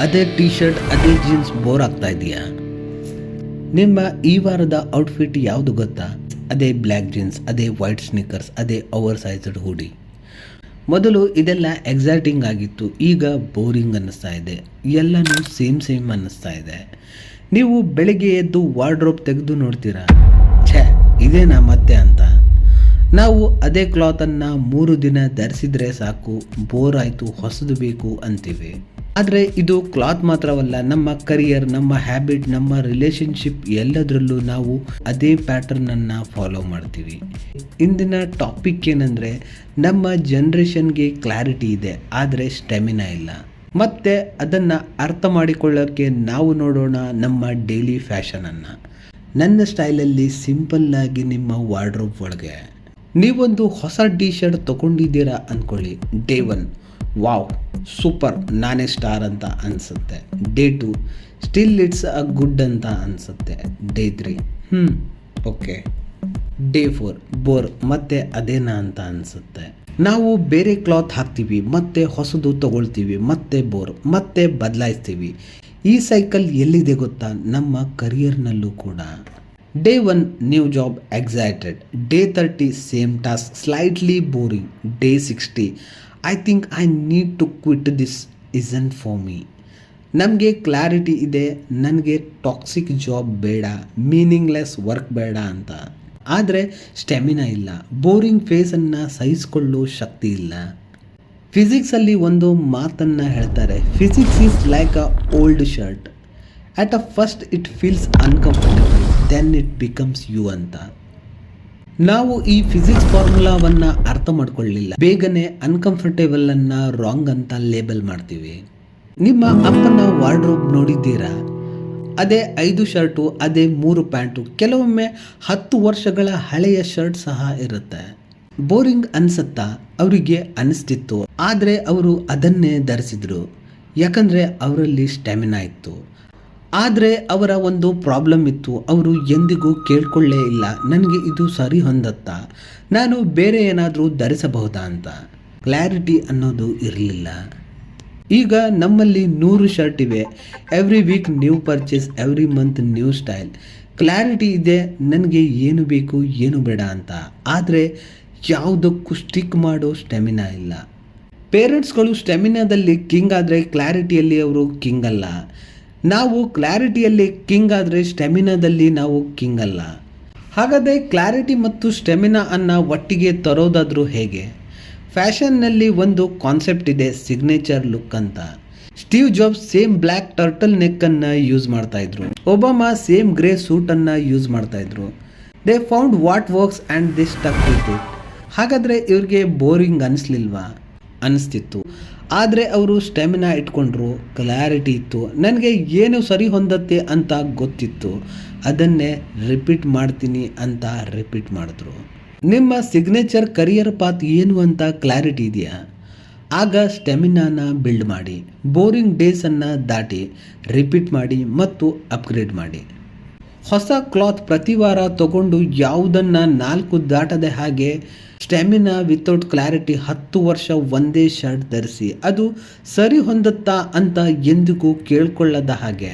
ಅದೇ T shirt ಅದೇ jeans bore ಆಗ್ತಾ ಇದೆಯಾ? ನಿಮ್ಮ ಈ ವಾರದ ಔಟ್ಫಿಟ್ ಯಾವುದು ಗೊತ್ತಾ? ಅದೇ ಬ್ಲ್ಯಾಕ್ ಜೀನ್ಸ್, ಅದೇ ವೈಟ್ ಸ್ನಿಕರ್ಸ್, ಅದೇ ಓವರ್ ಸೈಜ್ಡ್ ಹುಡಿ. ಮೊದಲು ಇದೆಲ್ಲ ಎಕ್ಸೈಟಿಂಗ್ ಆಗಿತ್ತು, ಈಗ ಬೋರಿಂಗ್ ಅನ್ನಿಸ್ತಾ ಇದೆ. ಎಲ್ಲನೂ ಸೇಮ್ ಅನ್ನಿಸ್ತಾ ಇದೆ. ನೀವು ಬೆಳಿಗ್ಗೆ ಎದ್ದು ವಾರ್ಡ್ರೋಬ್ ತೆಗೆದು ನೋಡ್ತೀರಾ, ಛೇ ಇದೇನಾ ಮತ್ತೆ ಅಂತ. ನಾವು ಅದೇ ಕ್ಲಾತನ್ನು 3 ದಿನ ಧರಿಸಿದ್ರೆ ಸಾಕು, ಬೋರ್ ಆಯಿತು, ಹೊಸದು ಬೇಕು ಅಂತೀವಿ. ಆದರೆ ಇದು ಕ್ಲಾತ್ ಮಾತ್ರವಲ್ಲ, ನಮ್ಮ ಕರಿಯರ್, ನಮ್ಮ ಹ್ಯಾಬಿಟ್, ನಮ್ಮ ರಿಲೇಷನ್ಶಿಪ್ ಎಲ್ಲದರಲ್ಲೂ ನಾವು ಅದೇ ಪ್ಯಾಟರ್ನನ್ನು ಫಾಲೋ ಮಾಡ್ತೀವಿ. ಇಂದಿನ ಟಾಪಿಕ್ ಏನಂದರೆ, ನಮ್ಮ ಜನ್ರೇಷನ್ಗೆ ಕ್ಲಾರಿಟಿ ಇದೆ ಆದರೆ ಸ್ಟೆಮಿನಾ ಇಲ್ಲ. ಮತ್ತು ಅದನ್ನು ಅರ್ಥ ಮಾಡಿಕೊಳ್ಳೋಕ್ಕೆ ನಾವು ನೋಡೋಣ ನಮ್ಮ ಡೈಲಿ ಫ್ಯಾಷನನ್ನು. ನನ್ನ ಸ್ಟೈಲಲ್ಲಿ ಸಿಂಪಲ್ಲಾಗಿ ನಿಮ್ಮ ವಾರ್ಡ್ರೋಬ್ ಒಳಗೆ ನೀವೊಂದು ಹೊಸ ಟಿ ಶರ್ಟ್ ತೊಗೊಂಡಿದ್ದೀರಾ ಅಂದ್ಕೊಳ್ಳಿ. ಡೇ 1 ವಾವ್ ಸೂಪರ್, ನಾನೇ ಸ್ಟಾರ್ ಅಂತ ಅನಿಸುತ್ತೆ. Day 2 still it's a good ಅಂತ ಅನಿಸುತ್ತೆ. Day 3 okay. ಡೇ 4 ಬೋರ್, ಮತ್ತೆ ಅದೇನಾ ಅಂತ ಅನಿಸುತ್ತೆ. ನಾವು ಬೇರೆ ಕ್ಲಾತ್ ಹಾಕ್ತೀವಿ, ಮತ್ತೆ ಹೊಸದು ತಗೊಳ್ತೀವಿ, ಮತ್ತೆ ಬೋರ್, ಮತ್ತೆ ಬದಲಾಯಿಸ್ತೀವಿ. ಈ ಸೈಕಲ್ ಎಲ್ಲಿದೆ ಗೊತ್ತಾ? ನಮ್ಮ ಕರಿಯರ್ನಲ್ಲೂ ಕೂಡ. Day 1 new job, excited. Day 30 same task, slightly boring. Day 60 I think I need to quit this, isn't for me. ನಮಗೆ ಕ್ಲಾರಿಟಿ ಇದೆ, ನನಗೆ ಟಾಕ್ಸಿಕ್ ಜಾಬ್ ಬೇಡ, ಮೀನಿಂಗ್ಲೆಸ್ ವರ್ಕ್ ಬೇಡ ಅಂತ. ಆದರೆ ಸ್ಟೆಮಿನಾ ಇಲ್ಲ, ಬೋರಿಂಗ್ ಫೇಸನ್ನು ಸಹಿಸಿಕೊಳ್ಳೋ ಶಕ್ತಿ ಇಲ್ಲ. ಫಿಸಿಕ್ಸಲ್ಲಿ ಒಂದು ಮಾತನ್ನು ಹೇಳ್ತಾರೆ, physics is like a old shirt. At a first it feels uncomfortable, then it becomes you ಅಂತ. ನಾವು ಈ ಫಿಸಿಕ್ಸ್ ಫಾರ್ಮುಲಾವನ್ನು ಅರ್ಥ ಮಾಡ್ಕೊಳ್ಳಿಲ್ಲ, ಬೇಗನೆ ಅನ್ಕಂಫರ್ಟೇಬಲನ್ನು ರಾಂಗ್ ಅಂತ ಲೇಬಲ್ ಮಾಡ್ತೀವಿ. ನಿಮ್ಮ ಅಪ್ಪನ ವಾರ್ಡ್ರೋಬ್ ನೋಡಿದ್ದೀರಾ? ಅದೇ 5 ಶರ್ಟು, ಅದೇ 3 ಪ್ಯಾಂಟು, ಕೆಲವೊಮ್ಮೆ 10 ವರ್ಷಗಳ ಹಳೆಯ ಶರ್ಟ್ ಸಹ ಇರುತ್ತೆ. ಬೋರಿಂಗ್ ಅನಿಸುತ್ತಾ? ಅವರಿಗೆ ಅನಿಸ್ತಿತ್ತು, ಆದರೆ ಅವರು ಅದನ್ನೇ ಧರಿಸಿದ್ರು, ಯಾಕಂದರೆ ಅವರಲ್ಲಿ ಸ್ಟೆಮಿನಾ ಇತ್ತು. ಆದರೆ ಅವರ ಒಂದು ಪ್ರಾಬ್ಲಮ್ ಇತ್ತು, ಅವರು ಎಂದಿಗೂ ಕೇಳ್ಕೊಳ್ಳೇ ಇಲ್ಲ, ನನಗೆ ಇದು ಸರಿ ಹೊಂದತ್ತಾ, ನಾನು ಬೇರೆ ಏನಾದರೂ ಧರಿಸಬಹುದಾ ಅಂತ. ಕ್ಲಾರಿಟಿ ಅನ್ನೋದು ಇರಲಿಲ್ಲ. ಈಗ ನಮ್ಮಲ್ಲಿ 100 ಶರ್ಟ್ ಇವೆ, every week new purchase, every month new style. Clarity ಇದೆ, ನನಗೆ ಏನು ಬೇಕು ಏನು ಬೇಡ ಅಂತ. ಆದರೆ ಯಾವುದಕ್ಕೂ ಸ್ಟಿಕ್ ಮಾಡೋ ಸ್ಟೆಮಿನಾ ಇಲ್ಲ. ಪೇರೆಂಟ್ಸ್ಗಳು ಸ್ಟೆಮಿನಾದಲ್ಲಿ ಕಿಂಗ್ ಆದರೆ ಕ್ಲಾರಿಟಿಯಲ್ಲಿ ಅವರು ಕಿಂಗ್ ಅಲ್ಲ. ನಾವು ಕ್ಲಾರಿಟಿಯಲ್ಲಿ ಕಿಂಗ್ ಆದರೆ ಸ್ಟೆಮಿನಾದಲ್ಲಿ ನಾವು ಕಿಂಗ್ ಅಲ್ಲ. ಹಾಗಾದರೆ ಕ್ಲಾರಿಟಿ ಮತ್ತು ಸ್ಟೆಮಿನಾ ಅನ್ನು ಒಟ್ಟಿಗೆ ತರೋದಾದರೂ ಹೇಗೆ? ಫ್ಯಾಷನ್ನಲ್ಲಿ ಒಂದು ಕಾನ್ಸೆಪ್ಟ್ ಇದೆ, ಸಿಗ್ನೇಚರ್ ಲುಕ್ ಅಂತ. Steve Jobs same black turtle ನೆಕ್ಕನ್ನು ಯೂಸ್ ಮಾಡ್ತಾಯಿದ್ರು, ಒಬಾಮಾ ಸೇಮ್ ಗ್ರೇ ಸೂಟನ್ನು ಯೂಸ್ ಮಾಡ್ತಾಯಿದ್ರು. They found what works and they stuck with it. ಹಾಗಾದರೆ ಇವ್ರಿಗೆ ಬೋರಿಂಗ್ ಅನಿಸ್ಲಿಲ್ವಾ? ಅನಿಸ್ತಿತ್ತು. ಆದರೆ ಅವರು ಸ್ಟೆಮಿನಾ ಇಟ್ಕೊಂಡ್ರು, ಕ್ಲಾರಿಟಿ ಇತ್ತು, ನನಗೆ ಏನು ಸರಿ ಹೊಂದತ್ತೆ ಅಂತ ಗೊತ್ತಿತ್ತು, ಅದನ್ನೇ ರಿಪೀಟ್ ಮಾಡ್ತೀನಿ ಅಂತ ರಿಪೀಟ್ ಮಾಡಿದ್ರು. ನಿಮ್ಮ ಸಿಗ್ನೇಚರ್ ಕರಿಯರ್ ಪಾತ್ ಏನು ಅಂತ ಕ್ಲಾರಿಟಿ ಇದೆಯಾ? ಆಗ ಸ್ಟೆಮಿನಾನ ಬಿಲ್ಡ್ ಮಾಡಿ, ಬೋರಿಂಗ್ ಡೇಸನ್ನು ದಾಟಿ ರಿಪೀಟ್ ಮಾಡಿ ಮತ್ತು ಅಪ್ಗ್ರೇಡ್ ಮಾಡಿ. ಹೊಸ ಕ್ಲಾತ್ ಪ್ರತಿ ವಾರ ತಗೊಂಡು ಯಾವುದನ್ನು 4 ದಾಟದೆ ಹಾಗೆ ಸ್ಟೆಮಿನಾ ವಿತೌಟ್ ಕ್ಲಾರಿಟಿ 10 ವರ್ಷ ಒಂದೇ ಶರ್ಟ್ ಧರಿಸಿ, ಅದು ಸರಿ ಹೊಂದುತ್ತಾ ಅಂತ ಎಂದಿಗೂ ಕೇಳ್ಕೊಳ್ಳದ ಹಾಗೆ.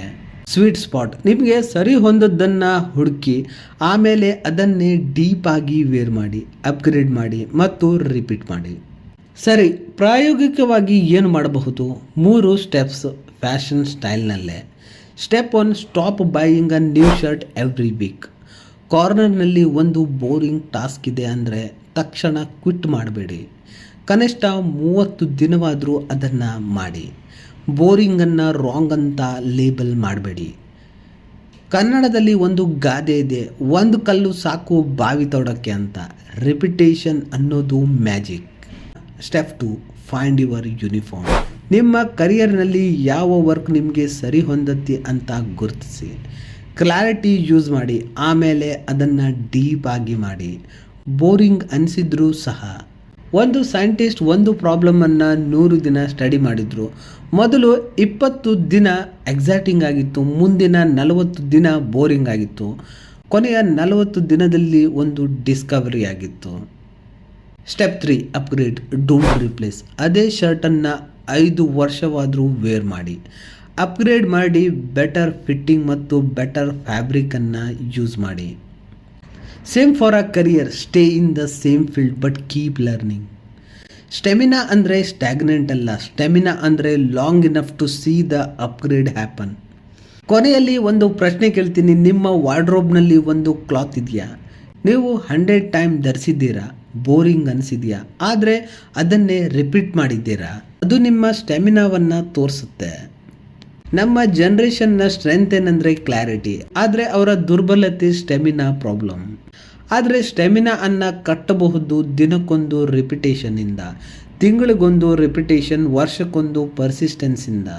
ಸ್ವೀಟ್ ಸ್ಪಾಟ್, ನಿಮಗೆ ಸರಿ ಹೊಂದದ್ದನ್ನು ಹುಡುಕಿ ಆಮೇಲೆ ಅದನ್ನೇ ಡೀಪ್ ಆಗಿ ವೇರ್ ಮಾಡಿ, ಅಪ್ಗ್ರೇಡ್ ಮಾಡಿ ಮತ್ತು ರಿಪೀಟ್ ಮಾಡಿ. ಸರಿ, ಪ್ರಾಯೋಗಿಕವಾಗಿ ಏನು ಮಾಡಬಹುದು? 3 ಸ್ಟೆಪ್ಸ್ ಫ್ಯಾಷನ್ ಸ್ಟೈಲ್ನಲ್ಲೇ. Step 1, stop buying a new shirt every week. ಕಾರ್ನರ್ನಲ್ಲಿ ಒಂದು ಬೋರಿಂಗ್ ಟಾಸ್ಕ್ ಇದೆ ಅಂದರೆ ತಕ್ಷಣ ಕ್ವಿಟ್ ಮಾಡಬೇಡಿ. ಕನಿಷ್ಠ 30 ದಿನವಾದರೂ ಅದನ್ನು ಮಾಡಿ. ಬೋರಿಂಗನ್ನು ರಾಂಗ್ ಅಂತ ಲೇಬಲ್ ಮಾಡಬೇಡಿ. ಕನ್ನಡದಲ್ಲಿ ಒಂದು ಗಾದೆ ಇದೆ, ಒಂದು ಕಲ್ಲು ಸಾಕು ಬಾವಿ ತೋಡೋಕ್ಕೆ ಅಂತ. ರಿಪಿಟೇಷನ್ ಅನ್ನೋದು magic. Step 2, find your uniform. ನಿಮ್ಮ ಕರಿಯರ್ನಲ್ಲಿ ಯಾವ ವರ್ಕ್ ನಿಮಗೆ ಸರಿ ಹೊಂದತ್ತೆ ಅಂತ ಗುರುತಿಸಿ, ಕ್ಲಾರಿಟಿ ಯೂಸ್ ಮಾಡಿ, ಆಮೇಲೆ ಅದನ್ನು ಡೀಪ್ ಆಗಿ ಮಾಡಿ. ಬೋರಿಂಗ್ ಅನಿಸಿದ್ರೂ ಸಹ. ಒಂದು ಸೈಂಟಿಸ್ಟ್ ಒಂದು ಪ್ರಾಬ್ಲಮನ್ನು 100 ದಿನ ಸ್ಟಡಿ ಮಾಡಿದ್ರು. ಮೊದಲು 20 ದಿನ ಎಕ್ಸೈಟಿಂಗ್ ಆಗಿತ್ತು, ಮುಂದಿನ 40 ದಿನ ಬೋರಿಂಗ್ ಆಗಿತ್ತು, ಕೊನೆಯ 40 ದಿನದಲ್ಲಿ ಒಂದು ಡಿಸ್ಕವರಿ ಆಗಿತ್ತು. Step 3, upgrade, don't replace. ಅದೇ ಶರ್ಟನ್ನು 5 ವರ್ಷವಾದರೂ ವೇರ್ ಮಾಡಿ, ಅಪ್ಗ್ರೇಡ್ ಮಾಡಿ ಬೆಟರ್ ಫಿಟ್ಟಿಂಗ್ ಮತ್ತು ಬೆಟರ್ ಫ್ಯಾಬ್ರಿಕನ್ನು ಯೂಸ್ ಮಾಡಿ. Same for a career, stay in the same field but keep learning. Stamina ಅಂದರೆ ಸ್ಟ್ಯಾಗ್ನೆಂಟ್ ಅಲ್ಲ, ಸ್ಟೆಮಿನಾ ಅಂದರೆ long enough to see the upgrade happen. ಕೊನೆಯಲ್ಲಿ ಒಂದು ಪ್ರಶ್ನೆ ಕೇಳ್ತೀನಿ, ನಿಮ್ಮ ವಾರ್ಡ್ರೋಬ್ನಲ್ಲಿ ಒಂದು ಕ್ಲಾತ್ ಇದೆಯಾ? ನೀವು 100 ಟೈಮ್ ಧರಿಸಿದ್ದೀರಾ, ಬೋರಿಂಗ್ ಅನಿಸಿದೆಯಾ? ಆದರೆ ಅದನ್ನೇ ರಿಪೀಟ್ ಮಾಡಿದ್ದೀರಾ? ಅದು ನಿಮ್ಮ ಸ್ಟೆಮಿನಾವನ್ನು ತೋರಿಸುತ್ತೆ. ನಮ್ಮ ಜನ್ರೇಷನ್ನ ಸ್ಟ್ರೆಂತ್ ಏನಂದರೆ ಕ್ಲಾರಿಟಿ, ಆದರೆ ಅವರ ದುರ್ಬಲತೆ ಸ್ಟೆಮಿನಾ ಪ್ರಾಬ್ಲಮ್. ಆದರೆ ಸ್ಟೆಮಿನಾ ಅನ್ನು ಕಟ್ಟಬಹುದು ದಿನಕ್ಕೊಂದು ರಿಪಿಟೇಷನಿಂದ, ತಿಂಗಳಿಗೊಂದು ರಿಪಿಟೇಷನ್, ವರ್ಷಕ್ಕೊಂದು ಪರ್ಸಿಸ್ಟೆನ್ಸಿಂದ.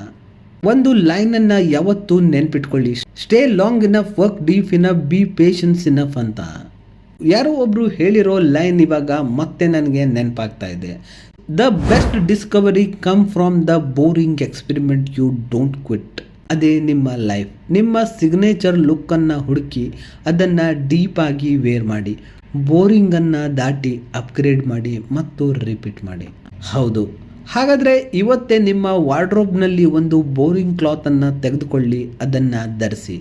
ಒಂದು ಲೈನನ್ನು ಯಾವತ್ತೂ ನೆನ್ಪಿಟ್ಕೊಳ್ಳಿ, stay long enough, work deep enough, B patience enough ಅಂತ. ಯಾರೋ ಒಬ್ರು ಹೇಳಿರೋ ಲೈನ್ ಇವಾಗ ಮತ್ತೆ ನನಗೆ ನೆನಪಾಗ್ತಾ ಇದೆ. The best discovery come from the boring experiment you don't quit. ಅದೇ ನಿಮ್ಮ ಲೈಫ್. ನಿಮ್ಮ ಸಿಗ್ನೇಚರ್ ಲುಕ್ಕನ್ನು ಹುಡುಕಿ ಅದನ್ನು ಡೀಪಾಗಿ ವೇರ್ ಮಾಡಿ, ಬೋರಿಂಗನ್ನು ದಾಟಿ ಅಪ್ಗ್ರೇಡ್ ಮಾಡಿ ಮತ್ತು ರಿಪೀಟ್ ಮಾಡಿ. ಹೌದು, ಹಾಗಾದರೆ ಇವತ್ತೇ ನಿಮ್ಮ ವಾರ್ಡ್ರೋಬ್ನಲ್ಲಿ ಒಂದು ಬೋರಿಂಗ್ ಕ್ಲಾತನ್ನು ತೆಗೆದುಕೊಳ್ಳಿ, ಅದನ್ನು ಧರಿಸಿ,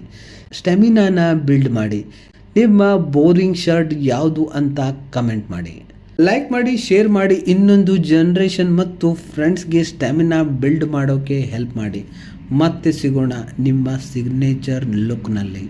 ಸ್ಟೆಮಿನಾನ ಬಿಲ್ಡ್ ಮಾಡಿ. ನಿಮ್ಮ ಬೋರಿಂಗ್ ಶರ್ಟ್ ಯಾವುದು ಅಂತ ಕಮೆಂಟ್ ಮಾಡಿ, ಲೈಕ್ ಮಾಡಿ, ಶೇರ್ ಮಾಡಿ. ಇನ್ನೊಂದು ಜನ್ರೇಷನ್ ಮತ್ತು ಫ್ರೆಂಡ್ಸ್ಗೆ ಸ್ಟೆಮಿನಾ ಬಿಲ್ಡ್ ಮಾಡೋಕ್ಕೆ ಹೆಲ್ಪ್ ಮಾಡಿ. ಮತ್ತೆ ಸಿಗೋಣ ನಿಮ್ಮ ಸಿಗ್ನೇಚರ್ ಲುಕ್ನಲ್ಲಿ.